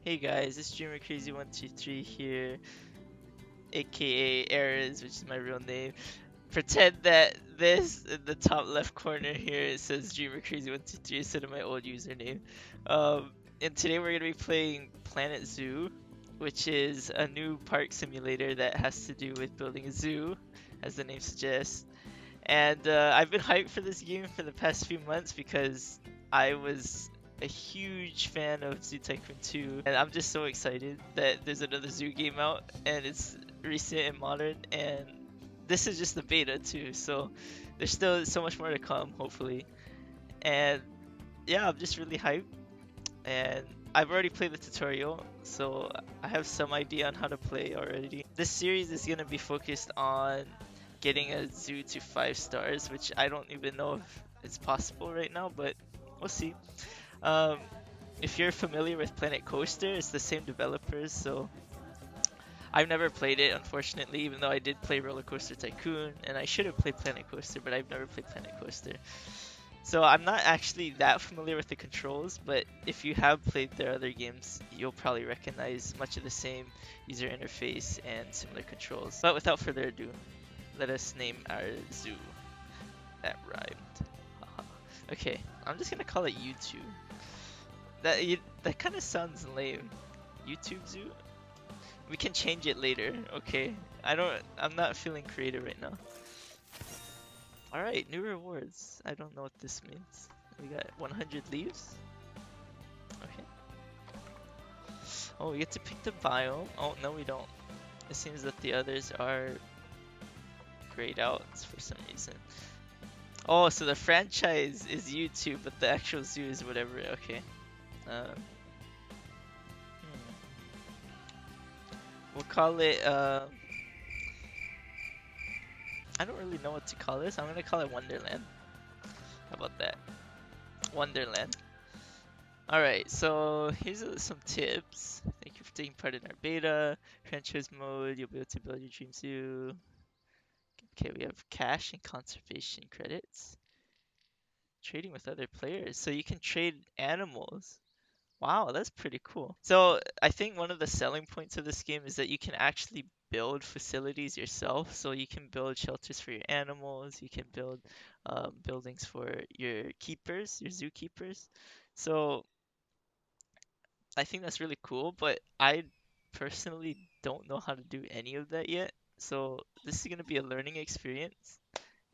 Hey guys, it's Dreamer Crazy 123 here, aka Erez, which is my real name. Pretend that this in the top left corner here it says Dreamer Crazy 123 instead of my old username. Um, and today we're gonna be playing Planet Zoo, which is a new park simulator that has to do with building a zoo, as the name suggests. And I've been hyped for this game for the past few months because I was a huge fan of Zoo Tycoon 2, and I'm just so excited that there's another Zoo game out, and it's recent and modern, and this is just the beta too, so there's still so much more to come, hopefully. And yeah, I'm just really hyped, and I've already played the tutorial, so I have some idea on how to play already. This series is gonna be focused on getting a zoo to 5 stars, which I don't even know if it's possible right now, but we'll see. Um, if you're familiar with Planet Coaster, it's the same developers, so I've never played it, unfortunately, even though I did play Roller Coaster Tycoon, and I should have played Planet Coaster, but I've never played Planet Coaster. So I'm not actually that familiar with the controls, but if you have played their other games, you'll probably recognize much of the same user interface and similar controls. But without further ado, let us name our zoo. That rhymed. Haha. Okay, I'm just gonna call it YouTube. That kind of sounds lame. YouTube Zoo? We can change it later, okay? I'm not feeling creative right now. Alright, new rewards. I don't know what this means. We got 100 leaves? Okay. Oh, we get to pick the biome. Oh, no we don't. It seems that the others are grayed out for some reason. Oh, so the franchise is YouTube, but the actual zoo is whatever. Okay. Hmm. We'll call it. I don't really know what to call this. I'm gonna call it Wonderland. How about that? Wonderland. Alright, so here's some tips. Thank you for taking part in our beta. Franchise mode, you'll be able to build your dream zoo. Okay, we have cash and conservation credits. Trading with other players. So you can trade animals. Wow, that's pretty cool. So I think one of the selling points of this game is that you can actually build facilities yourself. So you can build shelters for your animals. You can build buildings for your keepers, your zookeepers. So I think that's really cool, but I personally don't know how to do any of that yet. So this is gonna be a learning experience,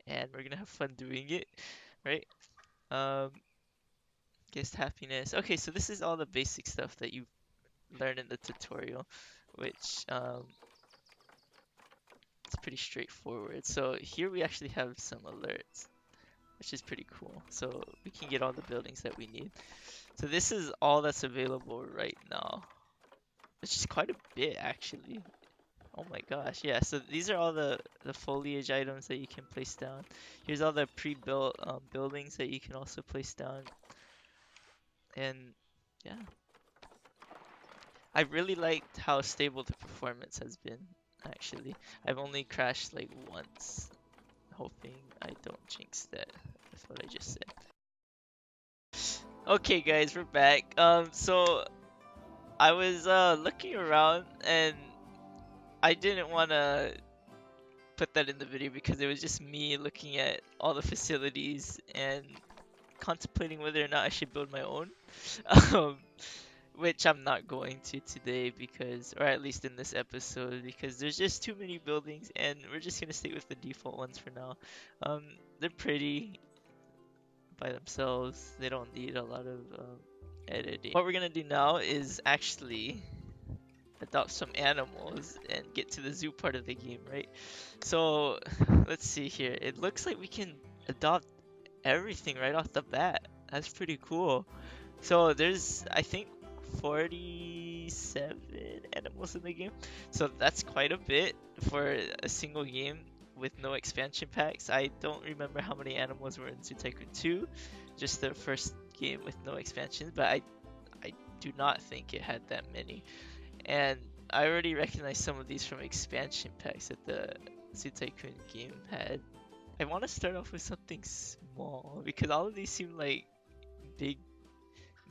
and we're gonna have fun doing it, right? Um, guest happiness. Okay, so this is all the basic stuff that you learn in the tutorial, which it's pretty straightforward. So here we actually have some alerts, which is pretty cool. So we can get all the buildings that we need. So this is all that's available right now, which is quite a bit actually. Oh my gosh, yeah. So these are all the foliage items that you can place down. Here's all the pre-built buildings that you can also place down. And yeah, I really liked how stable the performance has been, actually. I've only crashed like once, hoping I don't jinx that with what I just said. Okay guys, we're back. So I was looking around and I didn't want to put that in the video because it was just me looking at all the facilities and contemplating whether or not I should build my own. Um, which I'm not going to today because, or at least in this episode, because there's just too many buildings and we're just gonna stick with the default ones for now. They're pretty by themselves. They don't need a lot of editing. What we're gonna do now is actually adopt some animals and get to the zoo part of the game, right? So let's see here. It looks like we can adopt everything right off the bat. That's pretty cool. So there's, I think, 47 animals in the game. So that's quite a bit for a single game with no expansion packs. I don't remember how many animals were in Zoo Tycoon 2, just the first game with no expansions, but I do not think it had that many. And I already recognize some of these from expansion packs that the Zoo Tycoon game had. I want to start off with something small because all of these seem like big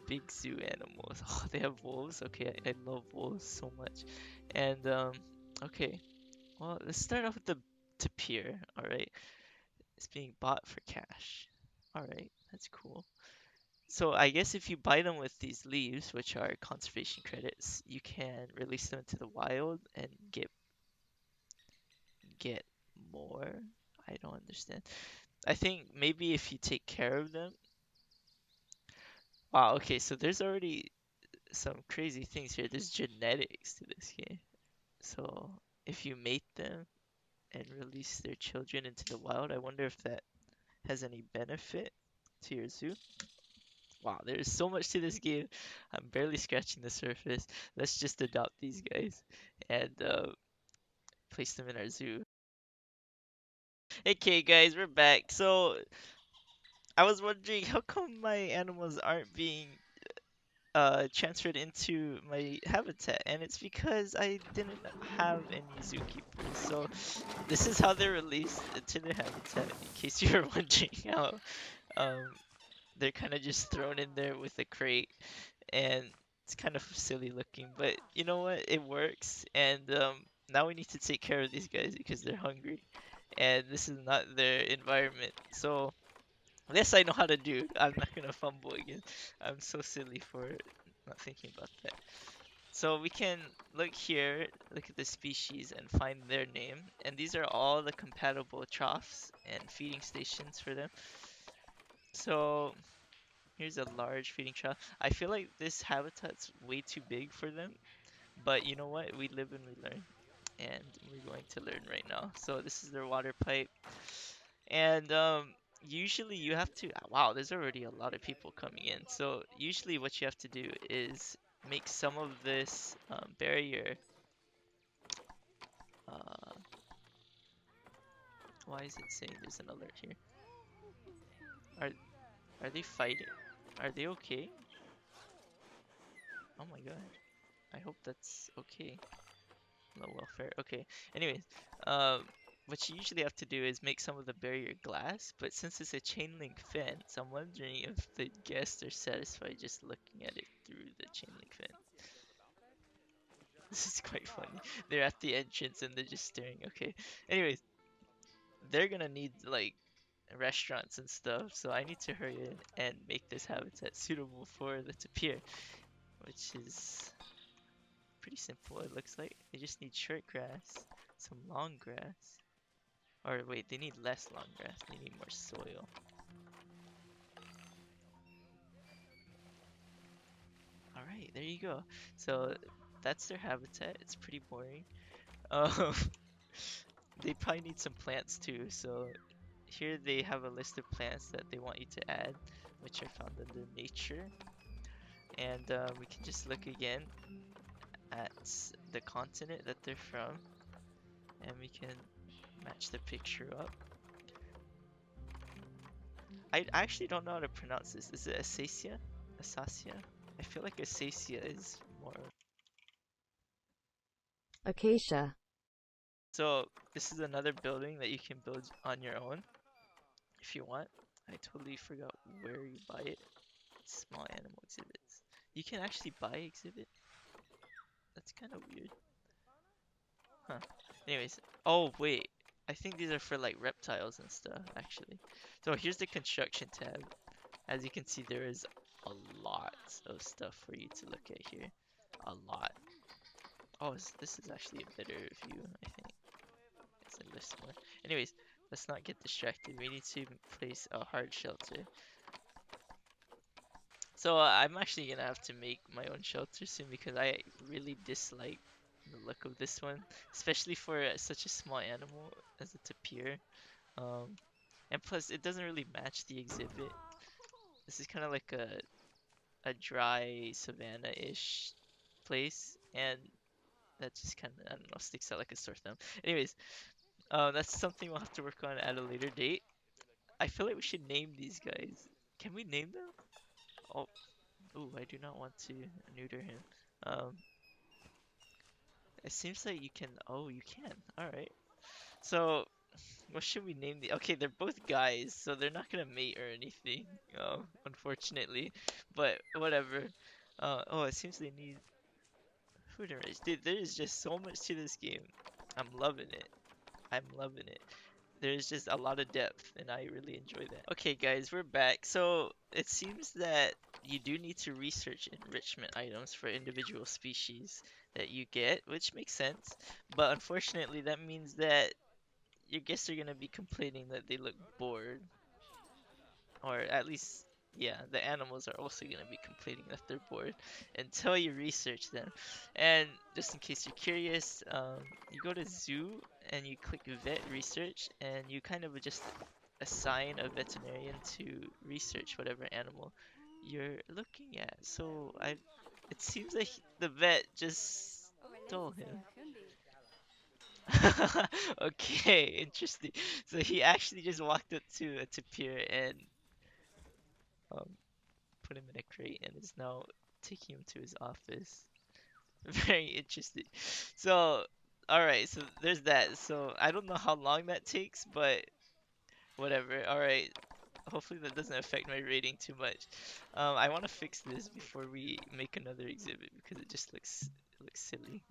big zoo animals. Oh, they have wolves. Okay, I love wolves so much. And okay. Well, let's start off with the tapir. All right, it's being bought for cash. All right, that's cool. So I guess if you buy them with these leaves, which are conservation credits, you can release them into the wild and get more. I don't understand. I think maybe if you take care of them. Wow, okay, so there's already some crazy things here. There's genetics to this game. So if you mate them and release their children into the wild, I wonder if that has any benefit to your zoo. Wow, there's so much to this game. I'm barely scratching the surface. Let's just adopt these guys and place them in our zoo. Okay, guys, we're back. So I was wondering how come my animals aren't being transferred into my habitat, and it's because I didn't have any zookeepers. So this is how they're released into their habitat. In case you were wondering how, um, they're kind of just thrown in there with a crate, and it's kind of silly looking, but you know what? It works, and now we need to take care of these guys because they're hungry, and this is not their environment. So this I know how to do. I'm not gonna fumble again. I'm so silly for not thinking about that. So we can look here, look at the species and find their name. And these are all the compatible troughs and feeding stations for them. So here's a large feeding trough. I feel like this habitat's way too big for them. But you know what? We live and we learn. And we're going to learn right now. So this is their water pipe. And usually you have to, wow, there's already a lot of people coming in. So usually what you have to do is make some of this barrier. Uh, why is it saying there's an alert here? Are are they fighting? Are they okay? Oh my god. I hope that's okay. Low welfare. Okay. Anyways, um, what you usually have to do is make some of the barrier glass, but since it's a chain link fence, I'm wondering if the guests are satisfied just looking at it through the chain link fence. This is quite funny. They're at the entrance and they're just staring. Okay. Anyways, they're gonna need like restaurants and stuff, so I need to hurry in and make this habitat suitable for the tapir, which is pretty simple. It looks like they just need short grass, some long grass. Or wait, they need less long grass. They need more soil. All right, there you go. So that's their habitat. It's pretty boring. Um, they probably need some plants too. So here they have a list of plants that they want you to add, which are found under nature. And we can just look again at the continent that they're from, and we can match the picture up. I actually don't know how to pronounce this. Is it Acacia? Acacia? I feel like Acacia is more. Acacia. So this is another building that you can build on your own if you want. I totally forgot where you buy it. Small animal exhibits. You can actually buy exhibit. That's kind of weird. Huh. Anyways. Oh wait. I think these are for like reptiles and stuff actually. So here's the construction tab. As you can see, there is a lot of stuff for you to look at here. A lot. Oh, this is actually a better view, I think. It's a list more. Anyways, let's not get distracted. We need to place a hard shelter. So I'm actually gonna have to make my own shelter soon because I really dislike the look of this one, especially for such a small animal as a tapir. Um, and plus, it doesn't really match the exhibit. This is kind of like a dry savanna-ish place, and that just kind of, I don't know, sticks out like a sore thumb. Anyways, that's something we'll have to work on at a later date. I feel like we should name these guys. Can we name them? Oh, ooh, I do not want to neuter him. Um, it seems like you can. Oh, you can. All right. So What should we name the? Okay, they're both guys, so they're not gonna mate or anything. Unfortunately, but whatever. Oh, it seems they need food and race. Dude, there is just so much to this game. I'm loving it. I'm loving it. There's just a lot of depth, and I really enjoy that. Okay, guys, we're back. So it seems that you do need to research enrichment items for individual species that you get, which makes sense. But unfortunately, that means that your guests are gonna be complaining that they look bored, or at least, yeah, the animals are also gonna be complaining that they're bored until you research them. And just in case you're curious, you go to zoo and you click vet research, and you kind of just assign a veterinarian to research whatever animal you're looking at. So it seems like the vet just stole him. Okay, interesting. So he actually just walked up to a tapir and um, put him in a crate and is now taking him to his office. Very interesting. So, alright, so there's that. So I don't know how long that takes, but whatever. Alright, hopefully that doesn't affect my rating too much. I want to fix this before we make another exhibit because it just looks silly.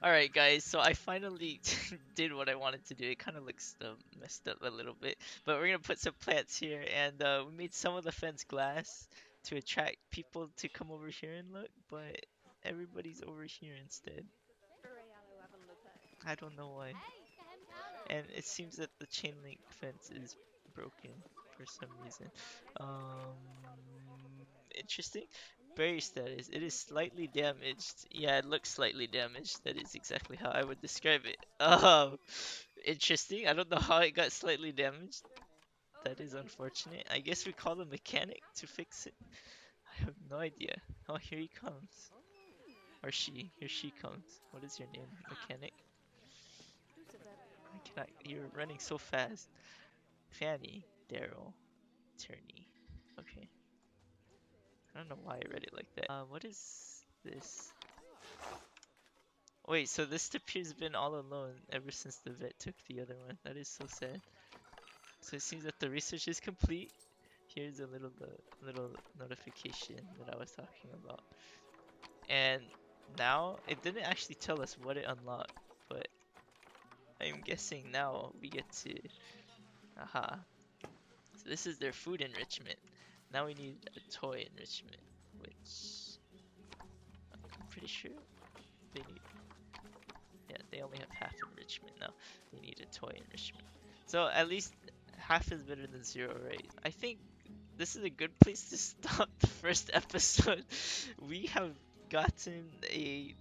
Alright guys, so I finally did what I wanted to do. It kind of looks messed up a little bit, but we're gonna put some plants here, and we made some of the fence glass to attract people to come over here and look, but everybody's over here instead. I don't know why. And it seems that the chain link fence is broken for some reason. Um, Interesting. Berry status. It is slightly damaged. Yeah, it looks slightly damaged. That is exactly how I would describe it. Oh, interesting. I don't know how it got slightly damaged. That is unfortunate. I guess we call the mechanic to fix it. I have no idea. Oh, here he comes. Or she. Here she comes. What is your name, mechanic? I cannot. You're running so fast. Fanny, Daryl, Turney. Okay. I don't know why I read it like that. What is this? Wait, so this Tapir's been all alone ever since the vet took the other one. That is so sad. So it seems that the research is complete. Here's a little notification that I was talking about. And now it didn't actually tell us what it unlocked, but I'm guessing now we get to. Aha. So this is their food enrichment. Now we need a toy enrichment, which I'm pretty sure they need. Yeah, they only have half enrichment now. They need a toy enrichment. So at least half is better than zero, right? I think this is a good place to stop the first episode. We have gotten a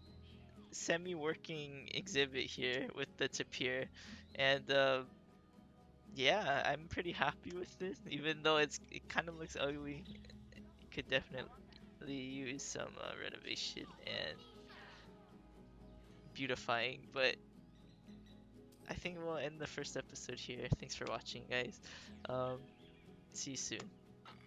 semi-working exhibit here with the tapir, and yeah, I'm pretty happy with this. Even though it kind of looks ugly, it could definitely use some renovation and beautifying, but I think we'll end the first episode here. Thanks for watching, guys. Um, See you soon.